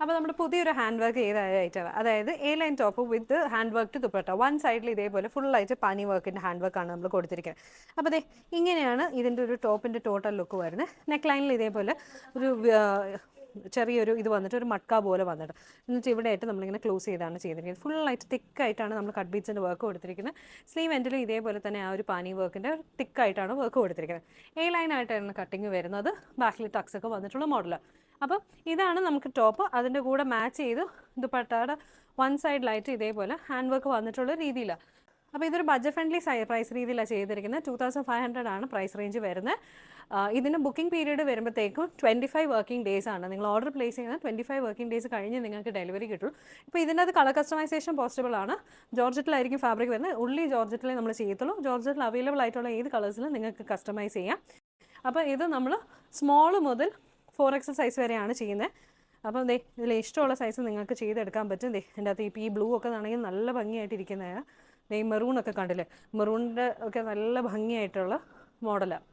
അപ്പോൾ നമ്മുടെ പുതിയൊരു ഹാൻഡ് വർക്ക് ചെയ്ത ഐറ്റം, അതായത് A line top with hand work dupatta. One സൈഡിൽ ഇതേപോലെ ഫുള്ളായിട്ട് പനി വർക്കിൻ്റെ ഹാൻഡ് വർക്കാണ് നമ്മൾ കൊടുത്തിരിക്കുന്നത്. അപ്പോൾ അതെ ഇങ്ങനെയാണ് ഇതിൻ്റെ ഒരു ടോപ്പിൻ്റെ ടോട്ടൽ ലുക്ക് വരുന്നത്. നെക്ക് ലൈനിൽ ഇതേപോലെ ഒരു ചെറിയൊരു ഇത് വന്നിട്ട് ഒരു മട്ക പോലെ വന്നിട്ട് എന്നിട്ട് ഇവിടെ ആയിട്ട് നമ്മളിങ്ങനെ ക്ലോസ് ചെയ്താണ് ചെയ്തിരിക്കുന്നത്. ഫുള്ളായിട്ട് തിക്കായിട്ടാണ് നമ്മൾ കട്ട് ബീഡ്സിൻ്റെ വർക്ക് കൊടുത്തിരിക്കുന്നത്. സ്ലീവ് എൻഡിലും ഇതേപോലെ തന്നെ ആ ഒരു പാനി വർക്കിൻ്റെ തിക്കായിട്ടാണ് വർക്ക് കൊടുത്തിരിക്കുന്നത്. എ ലൈനായിട്ടാണ് കട്ടിങ് വരുന്നത്. ബാക്കിൽ ടക്സ് ഒക്കെ വന്നിട്ടുള്ള മോഡൽ. അപ്പം ഇതാണ് നമുക്ക് ടോപ്പ്. അതിൻ്റെ കൂടെ മാച്ച് ചെയ്ത് ദുപ്പട്ടയുടെ വൺ സൈഡിലായിട്ട് ഇതേപോലെ ഹാൻഡ് വർക്ക് വന്നിട്ടുള്ള രീതിയിലാണ്. അപ്പോൾ ഇതൊരു ബഡ്ജറ്റ് ഫ്രണ്ട്ലി പ്രൈസ് രീതിയിലാണ് ചെയ്തിരിക്കുന്നത്. 2500 ആണ് പ്രൈസ് റേഞ്ച് വരുന്നത്. ഇതിന് ബുക്കിംഗ് പീരീഡ് വരുമ്പോഴത്തേക്കും 25 വർക്കിംഗ് ഡേയ്സ് ആണ്. നിങ്ങൾ ഓർഡർ പ്ലേസ് ചെയ്യുന്നത് 25 വർക്കിംഗ് ഡേയ്സ് കഴിഞ്ഞ് നിങ്ങൾക്ക് ഡെലിവറി കിട്ടും. ഇപ്പോൾ ഇതിനകത്ത് കളർ കസ്റ്റമൈസേഷൻ പോസിബിൾ ആണ്. ജോർജറ്റിലായിരിക്കും ഫാബ്രിക് വരുന്നത്. ഉള്ളി ജോർജറ്റിലേ നമ്മൾ ചെയ്യത്തുള്ളൂ. ജോർജറ്റിൽ അവൈലബിൾ ആയിട്ടുള്ള ഏത് കളേഴ്സിലും നിങ്ങൾക്ക് കസ്റ്റമൈസ് ചെയ്യാം. അപ്പോൾ ഇത് നമ്മൾ സ്മോൾ മുതൽ 4X സൈസ് വരെയാണ് ചെയ്യുന്നത്. അപ്പം ദേ ഇതിൽ ഇഷ്ടമുള്ള സൈസ് നിങ്ങൾക്ക് ചെയ്തെടുക്കാൻ പറ്റും. ദേ എൻ്റെ അകത്ത് ഇപ്പോൾ ഈ ബ്ലൂ ഒക്കെ ആണെങ്കിൽ നല്ല ഭംഗിയായിട്ടിരിക്കുന്നതാണ്. ദേ മെറൂണൊക്കെ കണ്ടില്ലേ, മെറൂണിൻ്റെ ഒക്കെ നല്ല ഭംഗിയായിട്ടുള്ള മോഡലാണ്.